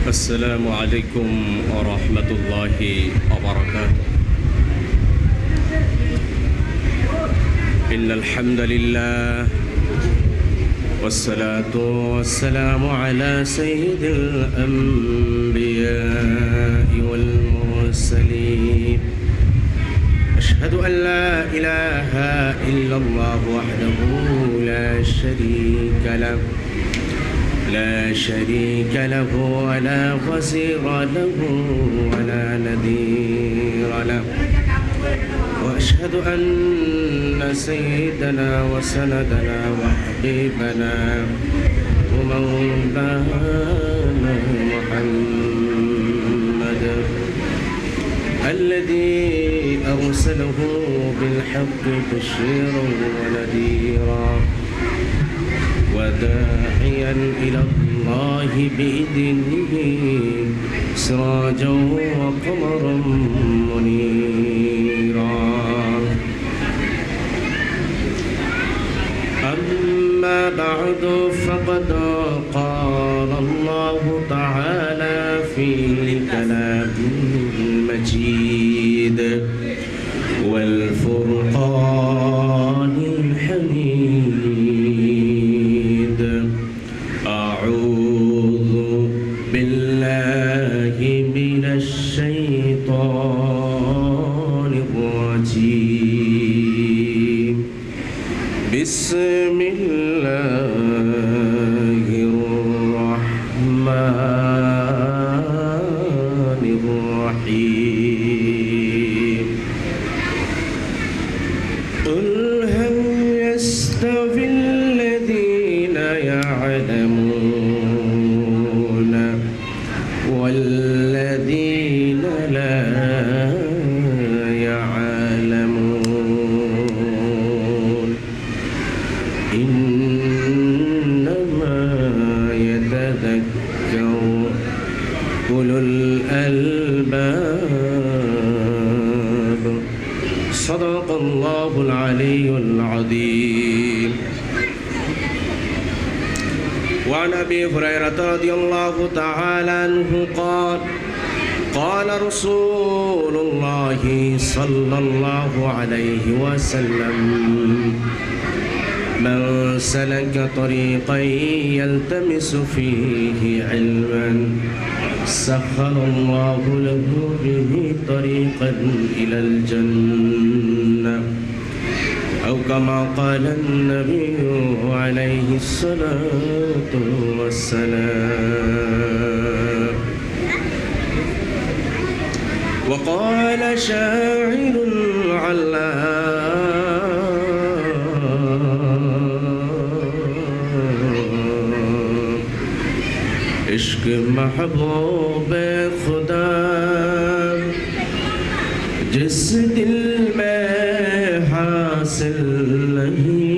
السلام عليكم ورحمة الله وبركاته. إن الحمد لله والصلاة والسلام على سيد الأنبياء والمرسلين. أشهد أن لا إله إلا الله وحده لا شريك له ولا وزير له ولا نذير له، وأشهد أن سيدنا وسندنا وحبيبنا ومولانا محمد الذي أرسله بالحق بشيرا ونذيرا وداعيا إلى الله بإذنه سراجا وقمرا منيرا. أما بعد فقد قال الله تعالى في كلامه المجيد والفرقان الحميد. أعوذ بالله من الشيطان الرجيم. بسم الله الرحمن الرحيم. قل هل يستوي الذين يعلمون والذين لا يعلمون؟ إنما يتذكر أولو الألباب. صدق الله العلي العظيم. وعن أبي هريرة رضي الله تعالى عنه قال قال رسول الله صلى الله عليه وسلم: من سلك طريقا يلتمس فيه علما سخر الله له به طريقا إلى الجنة، أو كما قال النبي عليه الصلاة والسلام. وقال شاعر علام: عشق محبوب خدا جس دل میں حاصل نہیں،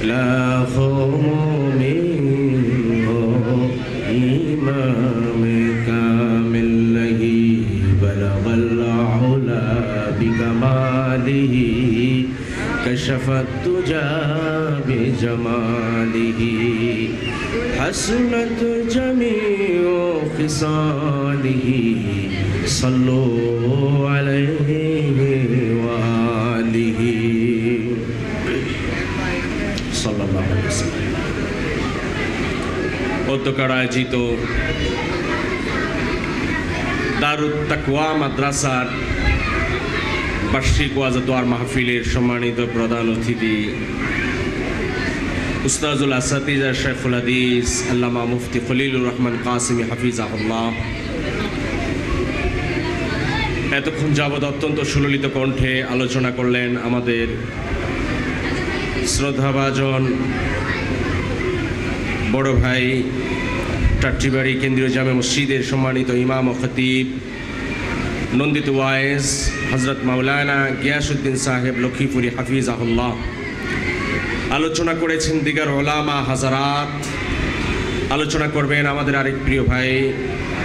لاکھوں مومن ہو امام کامل نہیں، بلغ العلا بکمالہ كشف الدجى بجماله، حسنت جميع خصاله، صلوا عليه وآله صلى الله عليه وسلم. অধ্যক্ষর আয়োজিত দারুত তাকওয়া মাদ্রাসার বার্ষিক ওয়াজ দোয়ার মাহফিলের সম্মানিত প্রধান অতিথি উস্তাজুল আসাতিজা শেখুল হাদিস আল্লামা মুফতি খলিলুর রহমান কাসিমি হাফিজাহুল্লাহ, এতক্ষণ যাবৎ অত্যন্ত সুললিত কণ্ঠে আলোচনা করলেন আমাদের শ্রদ্ধাভাজন বড় ভাই টাট্টিবাড়ি কেন্দ্রীয় জামে মসজিদের সম্মানিত ইমাম ও খতিব নন্দিত ওয়াইজ হজরত মাওলানা গিয়াসউদ্দিন সাহেব লক্ষ্মীপুরি হাফিজাহুল্লাহ। আলোচনা করেছেন দিগার ওলামা হাজারাত। আলোচনা করবেন আমাদের আরেক প্রিয় ভাই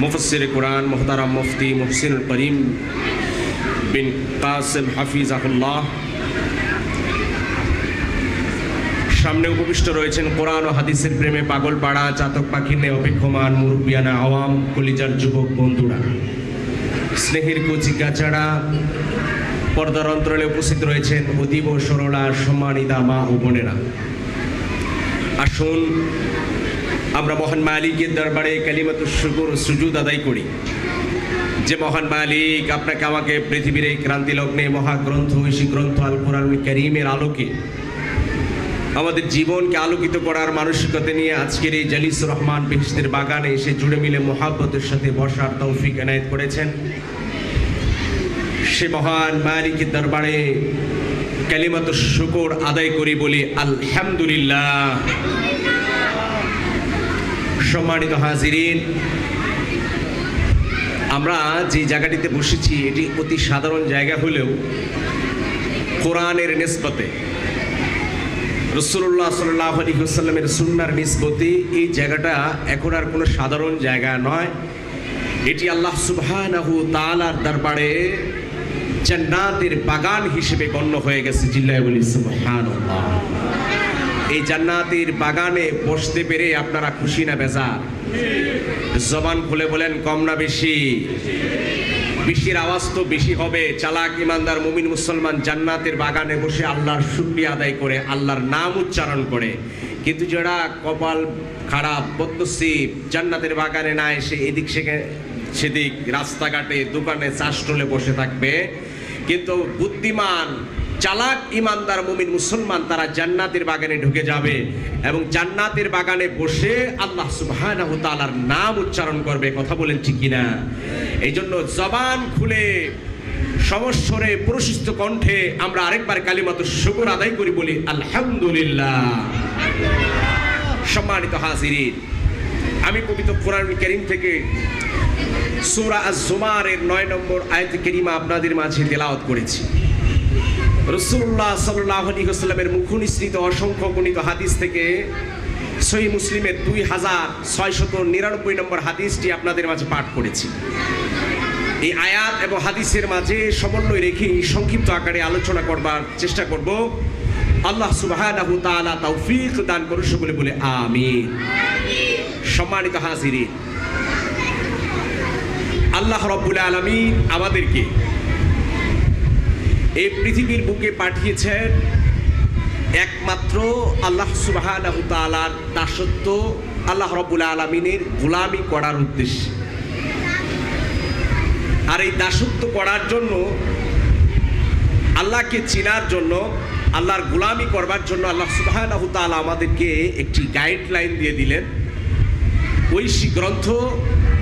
মুফাসসিরে কুরআন মুহতারাম মুফতি মুহসিনুল করিম বিন কাসিম হাফিজাহুল্লাহ। সামনে উপবিষ্ট রয়েছেন কোরআন ও হাদিসের প্রেমে পাগল পাড়া চাতক পাখির ন্যায় অপেক্ষমান মুরব্বিয়ানা আওয়াম কলিজার যুবক বন্ধুরা, স্নেহের কচি কাচারা, পর্দার অন্তরালে উপস্থিত রয়েছেন অতীব সরলা সম্মানিতা মা ও বোনেরা। আসুন আমরা মহান মালিকের দরবারে কালিমাতুশ শুকর সুজুদ আদায় করি। যে মহান মালিক আপনাকে আমাকে পৃথিবীর এই ক্রান্তি লগ্নে মহাগ্রন্থ ঐশী গ্রন্থ আল কোরআনুল কারীমের আলোকে আমাদের জীবনকে আলোকিত করার মানসিকতা নিয়ে আজকের এই জালিস রহমান বেহেশতের বাগানে এসে জুড়ে মিলে মোহাব্বতের সাথে বসার তৌফিক এনায়েত করেছেন, সে মহান মালিকের দরবারে কালিমাতুশ শুকর আদায় করি বলি আলহামদুলিল্লাহ। সম্মানিত হাজিরিন, আমরা যে জায়গাটিতে বসেছি এটি অতি সাধারণ জায়গা হলেও কোরআনের নিসবতে, রাসূলুল্লাহ সাল্লাল্লাহু আলাইহি ওয়াসাল্লামের সুন্নাহর নিসবতে এই জায়গাটা এখন আর কোনো সাধারণ জায়গা নয়। এটি আল্লাহ সুবহানাহু তাআলার দরবারে জান্নাতের বাগান হিসেবে গণ্য হয়ে গেছে। জিল্লায় বলি সুবহানাল্লাহ। এই জান্নাতের বাগানে বসতে পেরে আপনারা খুশি না বেজার? জবান খুলে বলেন কম না বেশি? বেশির আওয়াজ তো বেশি হবে। চালাক ইমানদার মুমিন মুসলমান জান্নাতের বাগানে বসে আল্লাহর শুকরিয়া আদায় করে, আল্লাহর নাম উচ্চারণ করে। কিন্তু যারা কপাল খারাপ বদনসিব, জান্নাতের বাগানে না এসে এদিক সেদিক রাস্তাঘাটে দোকানে চাষটলে বসে থাকবে। কিন্তু বুদ্ধিমান চালাক ইমানদার মুমিন মুসলমান তারা জান্নাতের বাগানে ঢুকে যাবে এবং জান্নাতের বাগানে বসে আল্লাহ সুবহানাহু ওয়া তাআলার নাম উচ্চারণ করবে। কথা বলেন ঠিক কিনা? এই জন্য জবান খুলে সমস্বরে প্রশস্ত কণ্ঠে আমরা আরেকবার কালিমাতুশ শুকর আদায় করি বলি আলহামদুলিল্লাহ। সম্মানিত হাজিরিন, আমি পবিত্র কোরআনুল কারীম থেকে সূরা আজ-জুমারের 9 নম্বর আয়াত কারীমা আপনাদের মাঝে তেলাওয়াত করেছি। রাসূলুল্লাহ সাল্লাল্লাহু আলাইহি ওয়াসাল্লামের মুখনিসৃত অসংখ্য গণিত হাদিস থেকে সহিহ মুসলিমের 2699 নম্বর হাদিসটি আপনাদের মাঝে পাঠ করেছি। এই আয়াত এবং হাদিসের মাঝে সমন্বয় রেখে সংক্ষিপ্ত আকারে আলোচনা করবার চেষ্টা করব। আল্লাহ সুবহানাহু ওয়া তাআলা তৌফিক দান করুন সকলে বলে আমিন। সম্মানিত হাজিরিন, আল্লাহ রাব্বুল আলামিন আমাদেরকে এই পৃথিবীর বুকে পাঠিয়েছেন একমাত্র আল্লাহ সুবহানাহু ওয়া তাআলার দাসত্ব, আল্লাহ রাব্বুল আলামিনের গোলামি করার উদ্দেশ্যে। আর এই দাসত্ব করার জন্য, আল্লাহকে চেনার জন্য, আল্লাহর গোলামি করবার জন্য আল্লাহ সুবহানাহু ওয়া তাআলা আমাদেরকে একটি গাইডলাইন দিয়ে দিলেন। ঐশী গ্রন্থ,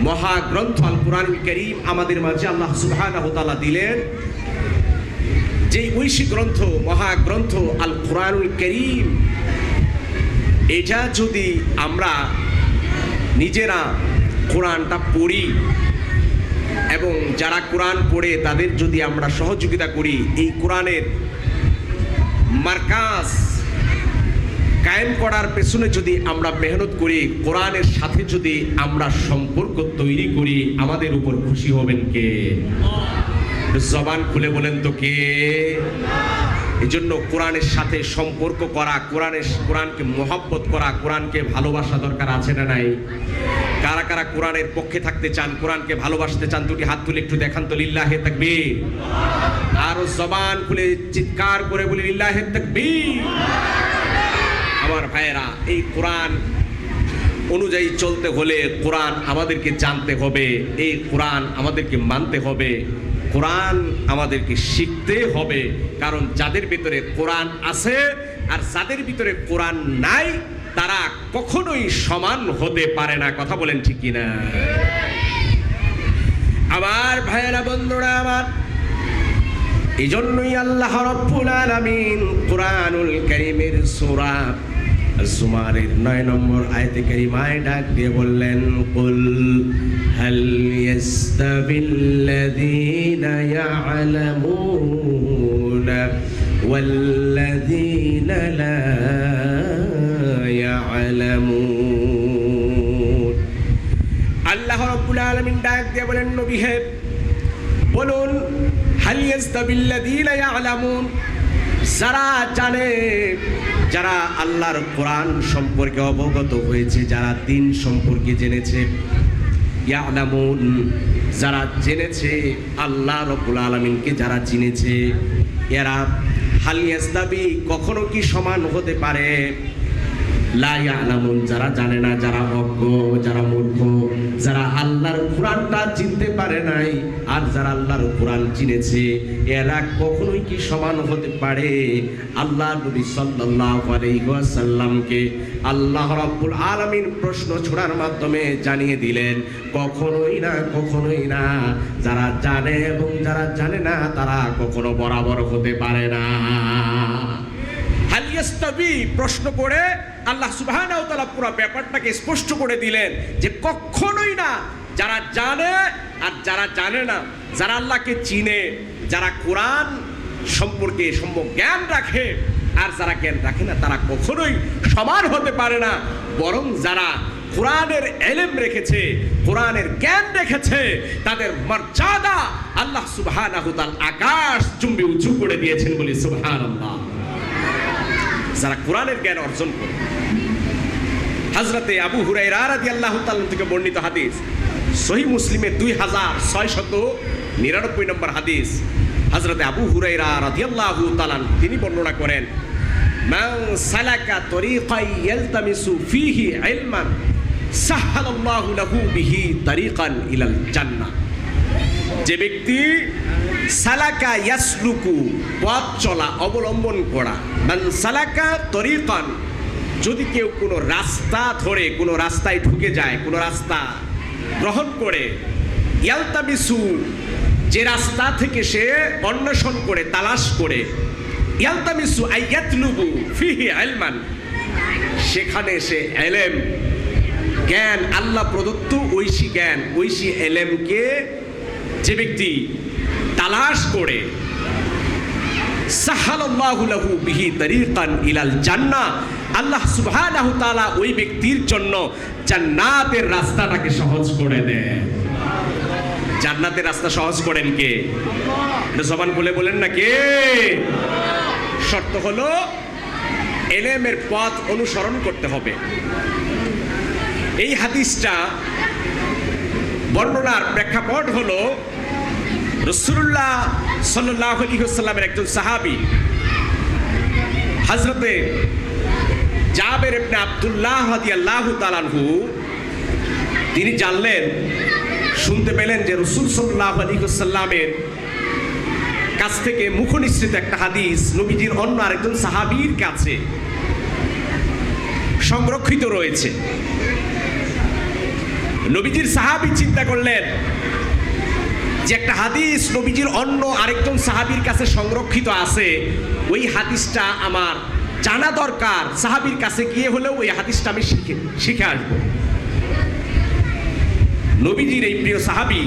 মহাগ্রন্থ আল কোরআনুল কারীম আমাদের মাঝে আল্লাহ সুবহানাহু ওয়া তাআলা দিলেন। যে ঐশী গ্রন্থ, মহাগ্রন্থ আল কোরআনুল কারীম, এটা যদি আমরা নিজেরা কোরআনটা পড়ি এবং যারা কোরআন পড়ে তাদের যদি আমরা সহযোগিতা করি, এই কোরআনের মার্কাজ কায়েম করার পেছনে যদি আমরা মেহনত করি, কোরআনের সাথে যদি আমরা সম্পর্ক তৈরি করি, আমাদের উপর খুশি হবেন কে? জবান খুলে বলেন তো কে? এই জন্য কোরআনের সাথে সম্পর্ক করা, কোরআনকে মহব্বত করা, কোরআনকে ভালোবাসা দরকার আছে না নাই? কারা কারা কোরআনের পক্ষে থাকতে চান, কোরআনকে ভালোবাসতে চান, দুটি হাত তুলে একটু দেখান তো। লিল্লাহে তাকবীর। আর জবান খুলে চিৎকার করে বলি লিল্লাহে তাকবীর। আমার ভাইয়েরা, এই কোরআন অনুযায়ী চলতে হলে কোরআন আমাদেরকে জানতে হবে, এই কোরআন আমাদেরকে মানতে হবে, কোরআন আমাদেরকে শিখতে হবে। কারণ যাদের ভিতরে কোরআন আছে আর যাদের ভিতরে কোরআন নাই, তারা কখনোই সমান হতে পারে না। কথা বলেন ঠিক কিনা? আমার ভাইয়েরা, বন্ধুরা আমার, এই জন্যই আল্লাহ রাব্বুল আলামিন কোরআনুল কারীমের সূরা আজ-জুমারের 9 নম্বর আয়াতে কারিমায় ডাক দিয়ে বললেন, কুল হাল ইয়াস্তাবিল্লাযীনা ইয়া'লামুনা ওয়াল্লাযীনা লা ইয়া'লামুন। আল্লাহ রাব্বুল আলামিন ডাক দিয়ে বলেন, নবী হে বলুন, হাল ইয়াস্তাবিল্লাযীনা ইয়া'লামুন, যারা জানে, যারা আল্লাহর কোরআন সম্পর্কে অবগত হয়েছে, যারা দ্বীন সম্পর্কে জেনেছে, ইয়ালামুন, যারা জেনেছে আল্লাহ রাব্বুল আলামিনকে, যারা চিনেছে, এরা হাল ইয়াস্তাবি, কখনো কি সমান হতে পারে? লা ইয়ালামুন, যারা জানে না, যারা অজ্ঞ, যারা মূর্খ, যারা আল্লাহর কোরআনটা চিনতে পারে নাই আর যারা আল্লাহর কোরআন চিনেছে, এরা কখনোই কি সমান হতে পারে? আল্লাহ নবী সাল্লাল্লাহু আলাইহি ওয়াসাল্লামকে আল্লাহ রাব্বুল আলামিন প্রশ্ন ছোড়ার মাধ্যমে জানিয়ে দিলেন, কখনোই না, কখনোই না। যারা জানে এবং যারা জানে না তারা কখনো বরাবর হতে পারে না। হাল ইয়াস্তাবি প্রশ্ন করে আল্লাহ সুবহানাহু ওয়া তাআলা পুরো ব্যাপারটাকে স্পষ্ট করে দিলেন যে কখনোই না। যারা জানে আর যারা জানে না, যারা আল্লাহকে চিনে, যারা কোরআন সম্পর্কে সম্যক জ্ঞান রাখে আর যারা জ্ঞান রাখে না, তারা কখনোই সমান হতে পারে না। বরং যারা কোরআনের ইলম রেখেছে, কোরআনের জ্ঞান রেখেছে, তাদের মর্যাদা আল্লাহ সুবহানাহু ওয়া তাআলা আকাশ চুম্বি উঁচু করে দিয়েছেন, বলি সুবহানাল্লাহ। যারা কোরআনের জ্ঞান অর্জন করে। হযরতে আবু হুরায়রা রাদিয়াল্লাহু তাআলা থেকে বর্ণিত হাদিস, সহিহ মুসলিমের 2699 নম্বর হাদিস। হযরতে আবু হুরায়রা রাদিয়াল্লাহু তাআলা তিনি বর্ণনা করেন, মান সালাকা তরিকান ইয়ালতামিসু ফীহি ইলমান সাহালাল্লাহু লাহু বিহি তরিকান ইলাল জান্নাহ। যে ব্যক্তি সালাকা ইয়াসলুকু, পথ চলা, অবলম্বন করা, মান সালাকা তরিকান, যদি কেউ কোনো রাস্তা ধরে কোনো রাস্তায় ঢুকে যায়, কোনো রাস্তা গ্রহণ করে, ইয়ালতামিসু, যে রাস্তা থেকে সে অন্বেষণ করে, তালাশ করে, ইয়ালতামিসু আইয়াতলুবু ফিহি ইলমান, সেখানে সে ইলম, জ্ঞান, আল্লাহ প্রদত্ত ঐশী জ্ঞান, ঐশী ইলমকে যে ব্যক্তি তালাশ করে, সাহালাল্লাহু লাহু বিহি তরিকান ইলাল জান্নাহ, আল্লাহ সুবহানাহু ওয়া তাআলা ওই ব্যক্তির জন্য জান্নাতের রাস্তাটাকে সহজ করে দেন। জান্নাতের রাস্তা সহজ করেন কে? এটা জবান বলে বলেন না কে? শর্ত হলো ইলমের পথ অনুসরণ করতে হবে। এই হাদিসটা বর্ণনার প্রেক্ষাপট হলো রাসূলুল্লাহ সাল্লাল্লাহু আলাইহি ওয়াসাল্লামের একজন সাহাবী হযরতে জাবের ইবনে আব্দুল্লাহ রাদিয়াল্লাহু তাআলা আনহু, তিনি জানলেন, শুনতে পেলেন যে রাসূল সাল্লাল্লাহু আলাইহি ওয়াসাল্লামের কাছ থেকে মুখনিসৃত একটা হাদিস নবীজির অন্য আরেকজন সাহাবীর কাছে সংরক্ষিত রয়েছে। নবীজির সাহাবী চিন্তা করলেন যে একটা হাদিস নবীজির অন্য আরেকজন সাহাবীর কাছে সংরক্ষিত আছে, ওই হাদিসটা আমার জানা দরকার, সাহাবীর কাছে গিয়ে হলেও ওই হাদিসটা আমি শিখে আসব। নবীজির এই প্রিয় সাহাবী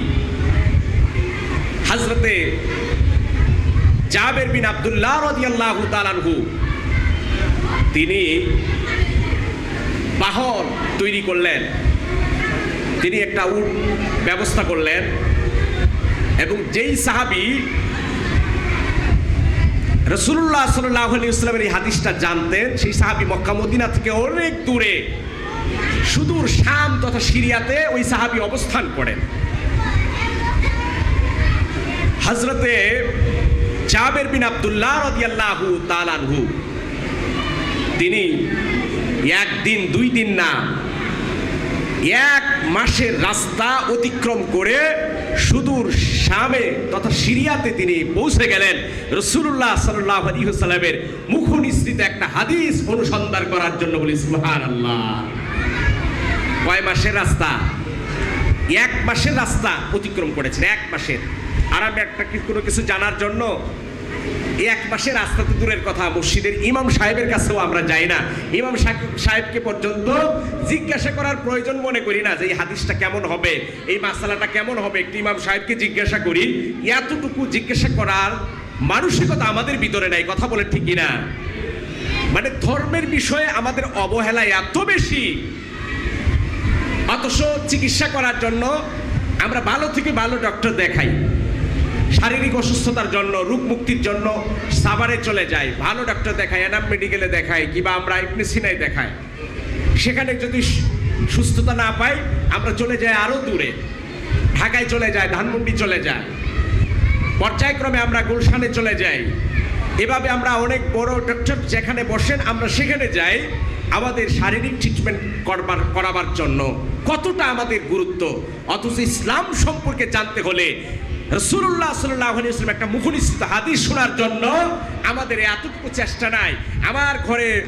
হযরতে জাবের বিন আব্দুল্লাহ রাদিয়াল্লাহু তাআলা আনহু, তিনি বাহন তৈরি করলেন, তিনি একটা উট ব্যবস্থা করলেন, এবং যেই সাহাবী রাসূলুল্লাহ সাল্লাল্লাহু আলাইহি ওয়াসাল্লামের এই হাদিসটা জানতেন, সেই সাহাবী মক্কা মদিনা থেকে অনেক দূরে সুদূর শাম তথা সিরিয়াতে ওই সাহাবী অবস্থান করেন। হযরতে জাবের বিন আব্দুল্লাহ রাদিয়াল্লাহু তাআলা আনহু, তিনি একদিন দুই দিন না, 1 মাসের রাস্তা অতিক্রম করে সুদূর শামে তথা সিরিয়াতে তিনি পৌঁছে গেলেন রাসূলুল্লাহ সাল্লাল্লাহু আলাইহি ওয়াসাল্লামের মুখনিসৃত একটা হাদিস অনুসন্ধান করার জন্য, বলি সুবহানাল্লাহ। কয় মাসের রাস্তা? 1 মাসের রাস্তা অতিক্রম করেছেন, 1 মাসের। আর আমি একটা কোনো কিছু জানার জন্য 1 মাসের রাস্তা তো দূরের কথা, মসজিদের ইমাম সাহেবের কাছেও আমরা যাই না, ইমাম সাহেবকে পর্যন্ত জিজ্ঞাসা করার প্রয়োজন মনে করি না যে এই হাদিসটা কেমন হবে, এই মাসালাটা কেমন হবে, একটি ইমাম সাহেবকে জিজ্ঞাসা করি। এতটুকু জিজ্ঞাসা করার মানসিকতা আমাদের ভিতরে নাই, কথা বলে ঠিক কিনা? মানে ধর্মের বিষয়ে আমাদের অবহেলা এত বেশি, অথচ চিকিৎসা করার জন্য আমরা ভালো থেকে ভালো ডক্টর দেখাই, শারীরিক অসুস্থতার জন্য, রোগ মুক্তির জন্য সাভারে চলে যায়, ভালো ডাক্তার দেখায়, এনাম মেডিকেলে দেখায়, কিংবা আমরা ইবনে সিনায় দেখাই। সেখানে যদি সুস্থতা না পাই আমরা চলে যাই আরো দূরে, ঢাকায় চলে যায়, ধানমন্ডি চলে যায়, পর্যায়ক্রমে আমরা গুলশানে চলে যাই। এভাবে আমরা অনেক বড় ডক্টর যেখানে বসেন আমরা সেখানে যাই আমাদের শারীরিক ট্রিটমেন্ট করাবার জন্য। কতটা আমাদের গুরুত্ব! অথচ ইসলাম সম্পর্কে জানতে হলে রাসূলুল্লাহ সাল্লাল্লাহু আলাইহি ওয়াসাল্লাম একটা মুখনিসৃত হাদিস শোনার জন্য আমাদের এতটুকু চেষ্টা নাই।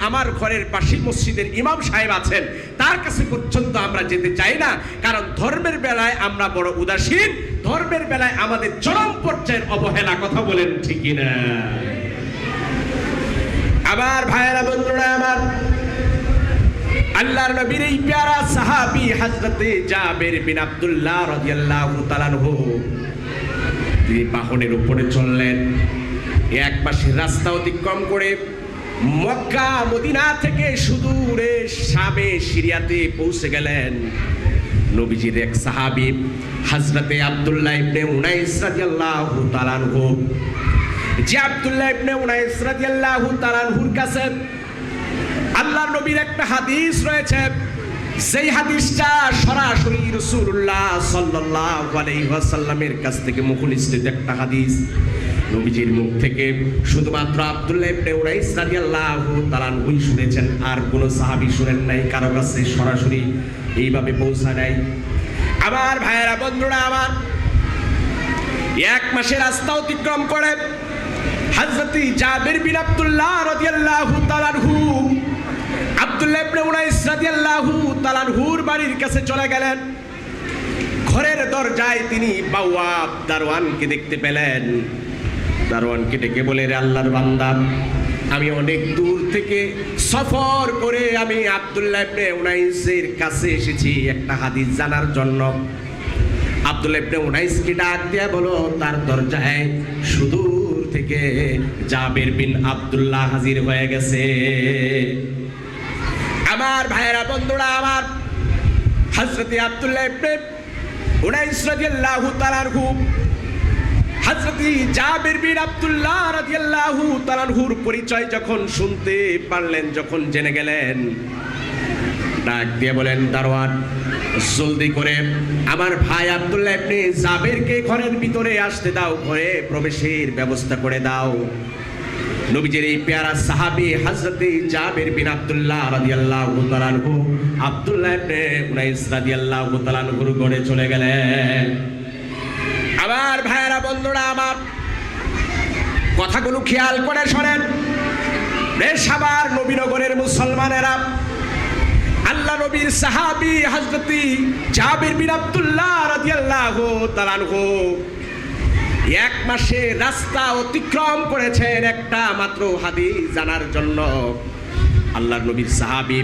আমার ঘরের পাশের মসজিদের ইমাম সাহেব আছেন, তার কাছে পর্যন্ত আমরা যেতে চাই না, কারণ ধর্মের বেলায় আমরা বড় উদাসীন, ধর্মের বেলায় আমাদের চরম পর্যায়ের অবহেলা। কথা বলেন ঠিক কিনা? আবার ভাইয়েরা, বন্ধুরা আমার, আল্লাহর নবীর এই প্যারা সাহাবী হযরতে জাবের বিন আব্দুল্লাহ রাদিয়াল্লাহু তাআলা আনহু, তিনি বাহনের উপরে চললেন। এক মাসের রাস্তা অতিক্রম করে মক্কা মদিনা থেকে সুদূরে শামে সিরিয়াতে পৌঁছে গেলেন। নবীজির এক সাহাবী হযরতে আব্দুল্লাহ ইবনে উনাইস রাদিয়াল্লাহু তাআলা আনহু, যে আব্দুল্লাহ ইবনে উনাইস রাদিয়াল্লাহু তাআলা আনহুর কাছে আল্লাহর নবীর একটা হাদিস রয়েছে, সেই হাদিসটা সরাসরি রাসূলুল্লাহ সাল্লাল্লাহু আলাইহি ওয়াসাল্লামের কাছ থেকে মুখনিসৃত একটা হাদিস। নবীজির মুখ থেকে শুধুমাত্র আব্দুল্লাহ ইবনে উনাইস রাদিয়াল্লাহু তাআলা আনহু শুনেছেন, আর কোনো সাহাবী শুনেন নাই, কারো কাছে সরাসরি এইভাবে পৌঁছা নাই। আমার ভাইয়েরা, বন্ধুরা আমার, এক মাসের রাস্তা অতিক্রম করে হযরত জাবের বিন আব্দুল্লাহ রাদিয়াল্লাহু তাআলা আনহু আব্দুল্লাহ ইবনে উনাইস রাদিয়াল্লাহু তাআলা আনহুর বাড়ির কাছে চলে গেলেন। ঘরের দরজায় তিনি বাওয়াব দারওয়ানকে দেখতে পেলেন। দারওয়ানকে ডেকে বলে, রে আল্লাহর বান্দা, আমি অনেক দূর থেকে সফর করে আমি আব্দুল্লাহ ইবনে উনাইসের কাছে এসেছি একটা হাদিস জানার জন্য। আব্দুল্লাহ ইবনে উনাইসকে ডাক দিয়া বলো, তার দরজায় সুদূর থেকে জাবের বিন আব্দুল্লাহ হাজির হয়ে গেছে। আমার ভাইয়েরা, বন্ধুরা আমার, হযরত আব্দুল্লাহ ইবনে উনাইস রাদিয়াল্লাহু তাআলা আনহু হযরত জাবের বিন আব্দুল্লাহ রাদিয়াল্লাহু তাআলা আনহুর পরিচয় যখন শুনতে পারলেন, যখন জেনে গেলেন, ডাক দিয়ে বলেন, দারোয়ান, জলদি করে আমার ভাই আব্দুল্লাহ ইবনে জাবেরকে ঘরের ভিতরে আসতে দাও, ঘরে প্রবেশের ব্যবস্থা করে দাও। নবীজির এই প্যারা সাহাবী হযরত জাবের বিন আব্দুল্লাহ রাদিয়াল্লাহু তাআলা আনহু আব্দুল্লাহ ইবনে উনাইস রাদিয়াল্লাহু তাআলা আনহুর ঘরে চলে গেলেন। আমার ভাইয়েরা, বন্ধুরা আমার, কথাগুলো খেয়াল করে শোনেন। রেশাবার নবীনগরের মুসলমানেরা, আল্লাহ নবীর সাহাবী হযরত জাবের বিন আব্দুল্লাহ রাদিয়াল্লাহু তাআলা আনহু এক মাসে রাস্তা অতিক্রম করেছেন একটা মাত্র হাদিস জানার জন্য। আল্লাহর নবীর সাহাবী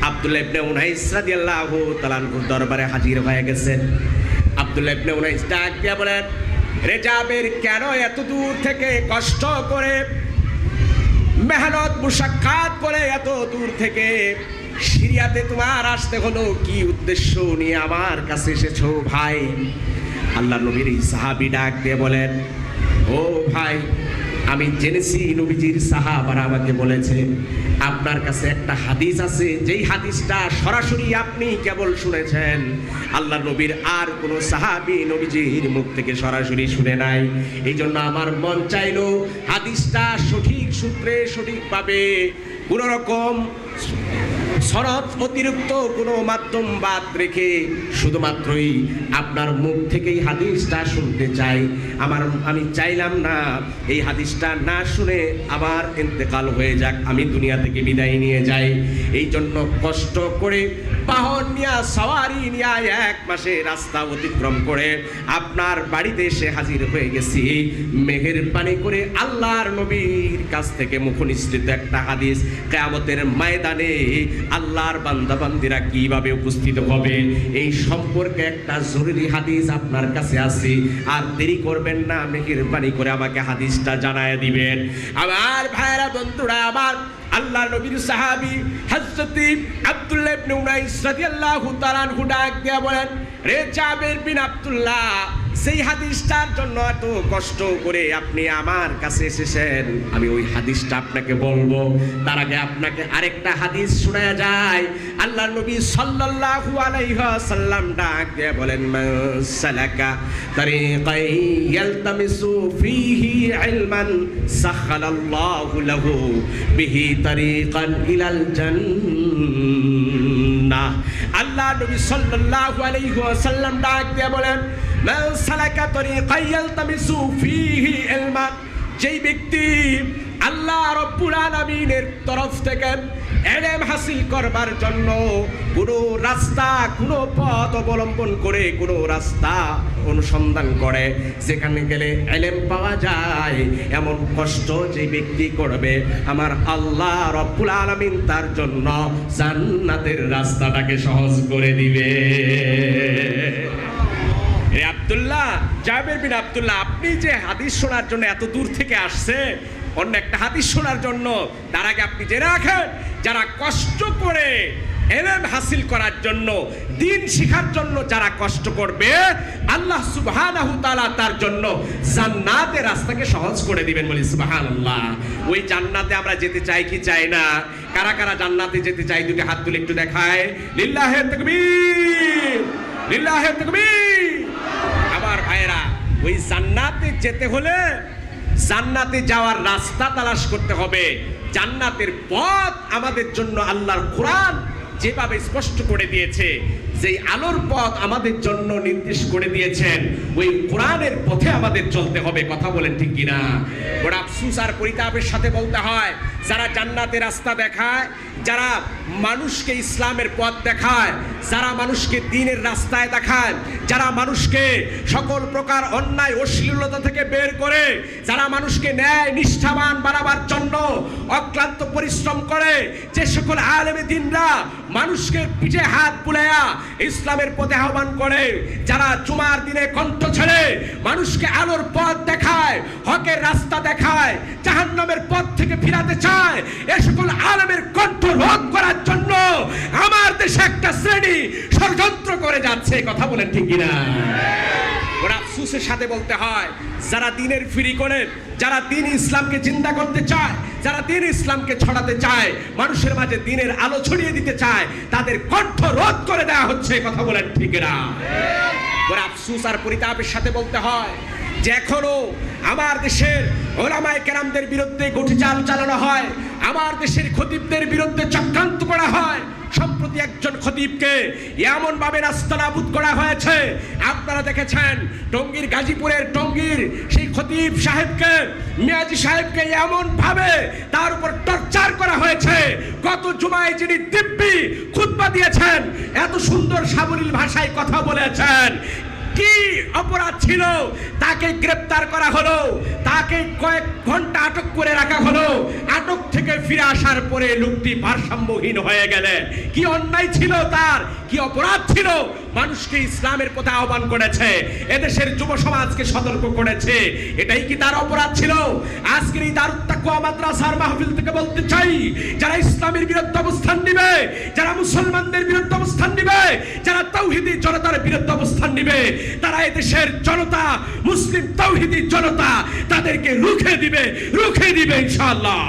আব্দুল্লাহ ইবনে উনাইস রাদিয়াল্লাহু তাআলা আনহুর দরবারে হাজির হয়ে গেছেন। আব্দুল্লাহ ইবনে উনাইস ডাক দিয়া বলেন, রে জাবের, কেন এত দূর থেকে কষ্ট করে মেহনত মুশাক্কাত করে এত দূর থেকে সিরিয়াতে তোমার আসতে হলো? কি উদ্দেশ্য নিয়ে আমার কাছে এসেছো ভাই? আল্লাহ নবীর এই সাহাবী ডাক দিয়ে বলেন, ও ভাই, আমি জেনেছি নবীজির সাহাবারা আমাকে বলেছে আপনার কাছে একটা হাদিস আছে, যেই হাদিসটা সরাসরি আপনি কেবল শুনেছেন, আল্লাহ নবীর আর কোনো সাহাবী নবীজির মুখ থেকে সরাসরি শুনে নাই। এই জন্য আমার মন চাইলো হাদিসটা সঠিক সূত্রে সঠিকভাবে কোনো রকম সনদ অতিরিক্ত কোনো মাধ্যম বাদ রেখে শুধুমাত্রই আপনার মুখ থেকেই হাদিসটা শুনতে চাই। আমি চাইলাম না এই হাদিসটা না শুনে আবার ইন্তেকাল হয়ে যাক, আমি দুনিয়া থেকে বিদায় নিয়ে যাই। এই জন্য কষ্ট করে বাহন নিয়ে, সওয়ারি নিয়ে এক মাসে রাস্তা অতিক্রম করে আপনার বাড়িতে এসে হাজির হয়ে গেছি। মেহেরবানি করে আল্লাহর নবীর কাছ থেকে মুখনিসৃত একটা হাদিস, কিয়ামতের ময়দানে আল্লাহর বান্দাবান্দিরা কিভাবে উপস্থিত হবে এই সম্পর্কে একটা জরুরি হাদিস আপনার কাছে আছে। আর দেরি করবেন না, মেহেরবানি করে আমাকে হাদিসটা জানায় দিবেন। আমার ভাইরা, বন্ধুরা আমার, আল্লাহর নবীর সাহাবী হযরত আব্দুল্লাহ ইবনে উনাইস রাদিয়াল্লাহু তাআলা আনহু ডাক দিয়া বলেন, রে জাবের বিন আব্দুল্লাহ, সেই হাদিসটার জন্য এত কষ্ট করে আপনি আমার কাছে এসেছেন, আমি ওই হাদিসটা আপনাকে বলবো। তার আগে আপনাকে আরেকটা হাদিস শোনা যায়। আল্লাহর নবী সাল্লাল্লাহু আলাইহি ওয়াসাল্লাম ডাক দিয়ে বলেন, মান সালাকা তারিকান ইয়ালতামিসু ফীহি ইলমান সাখালাল্লাহু লাহু বিহি তারিকান ইলাল জান্নাহ। আল্লাহর নবী সাল্লাল্লাহু আলাইহি ওয়াসাল্লাম ডাক দিয়ে বলেন, মান সালাকা তারিকান ইয়ালতামিসু ফীহি ইলমান, যেই ব্যক্তি আল্লাহ রাব্বুল আলামিনের তরফ থেকে ইলম হাসিল করবার জন্য কোনো রাস্তা, কোনো পথ অবলম্বন করে, কোনো রাস্তা অনুসন্ধান করে যেখানে গেলে ইলম পাওয়া যায়, এমন কষ্ট যে ব্যক্তি করবে, আমার আল্লাহ রাব্বুল আলামিন তার জন্য জান্নাতের রাস্তাটাকে সহজ করে দিবে। রে আব্দুল্লাহ, জাবের বিন আব্দুল্লাহ, আপনি যে হাদিস শোনার জন্য এত দূর থেকে আসছে, অন্য একটা হাদিস শোনার জন্য, তার আগে আপনি জেনে রাখেন, যারা কষ্ট করে ইলম হাসিল করার জন্য, দ্বীন শিখার জন্য যারা কষ্ট করবে, আল্লাহ সুবহানাহু তাআলা তার জন্য জান্নাতের রাস্তাকে সহজ করে দিবেন। বলি সুবহানাল্লাহ। ওই জান্নাতে আমরা যেতে চাই কি চাই না? কারা কারা জান্নাতে যেতে চাই? দুটো হাত তুলে একটু দেখায়। লিল্লাহি তাকবীর, লিল্লাহি তাকবীর। আমার ভাইরা, ওই জান্নাতে যেতে হলে জান্নাতে যাওয়ার রাস্তা তালাশ করতে হবে। জান্নাতের পথ আমাদের জন্য আল্লাহর কোরআন যেভাবে স্পষ্ট করে দিয়েছে, যেই আলোর পথ আমাদের জন্য নির্দেশ করে দিয়েছেন, ওই কোরআনের পথে আমাদের চলতে হবে। কথা বলেন ঠিক কিনা? বড় আফসোস আর পরিতাপের সাথে বলতে হয়, যারা জান্নাতের রাস্তা দেখায়, যারা মানুষকে ইসলামের পথ দেখায়, যারা মানুষকে দ্বীনের রাস্তায় দেখায়, যারা মানুষকে সকল প্রকার অন্যায় অশ্লীলতা থেকে বের করে, যারা মানুষকে ন্যায় নিষ্ঠাবান বানাবার জন্য অক্লান্ত পরিশ্রম করে, যে সকল আলেমে দ্বীনরা মানুষকে পিঠে হাত বুলাইয়া ইসলামের পথে আহ্বান করে, যারা জুমার দিনে কণ্ঠ ছেড়ে মানুষকে আলোর পথ দেখায়, হকের রাস্তা দেখায়, জাহান্নামের পথ থেকে ফিরাতে চায়, এ সকল আলেমের কণ্ঠ রোধ করার জন্য আমার দেশে একটা শ্রেণী ষড়যন্ত্র করে যাচ্ছে। কথা বলেন ঠিক কিনা? ওরা আফসোসের সাথে বলতে হয়, যারা দ্বীনের ফিরি করে, যারা দ্বীন ইসলামকে জিন্দা করতে চায়, যারা দ্বীন ইসলামকে ছড়াতে চায়, মানুষের মাঝে দ্বীনের আলো ছড়িয়ে দিতে চায়, তাদের কণ্ঠ রোধ করে দেওয়া হচ্ছে। কথা বলেন ঠিক না? ওরা আফসোস আর পরিতাপের সাথে বলতে হয় যে এখনো আমার দেশের ওলামায়ে কেরামদের বিরুদ্ধে গঠিচাল চালানো হয়, আমার দেশের খতিবদের বিরুদ্ধে চক্রান্ত করা হয়। সম্প্রতি একজন খতিবকে এমন ভাবে নাস্তানাবুদ করা হয়েছে, আপনারা দেখেছেন টঙ্গীর, গাজীপুরের টঙ্গীর সেই খতিব সাহেবকে, মিয়াজি সাহেবকে এমন ভাবে তার উপর টর্চার করা হয়েছে। গত জুমায় যিনি দিব্যি খুতবা দিয়েছেন, এত সুন্দর সাবলীল ভাষায় কথা বলেছেন, কি অপরাধ ছিল তাকে গ্রেফতার করা হলো, তাকে কয়েক ঘন্টা আটক করে রাখা হলো। আটক থেকে ফিরে আসার পরে লোকটি ভারসাম্যহীন হয়ে গেলেন। কি অন্যায় ছিল তার, কি অপরাধ ছিল? মানুষকে ইসলামের পথে আহ্বান করেছে, এদেশের যুব সমাজকে সতর্ক করেছে, এটাই কি তার অপরাধ ছিল? আজকের এই দারুত তাকওয়া মাদ্রাসার মাহফিল থেকে বলতে চাই, যারা ইসলামের বিরুদ্ধে অবস্থান নিবে, যারা মুসলমানদের বিরুদ্ধে অবস্থান নিবে, যারা তাওহীদি জনতার বিরুদ্ধে অবস্থান নিবে, তারা এদেশের জনতা, মুসলিম তাওহীদি জনতা, তাদেরকে রুখে দিবে ইনশাআল্লাহ।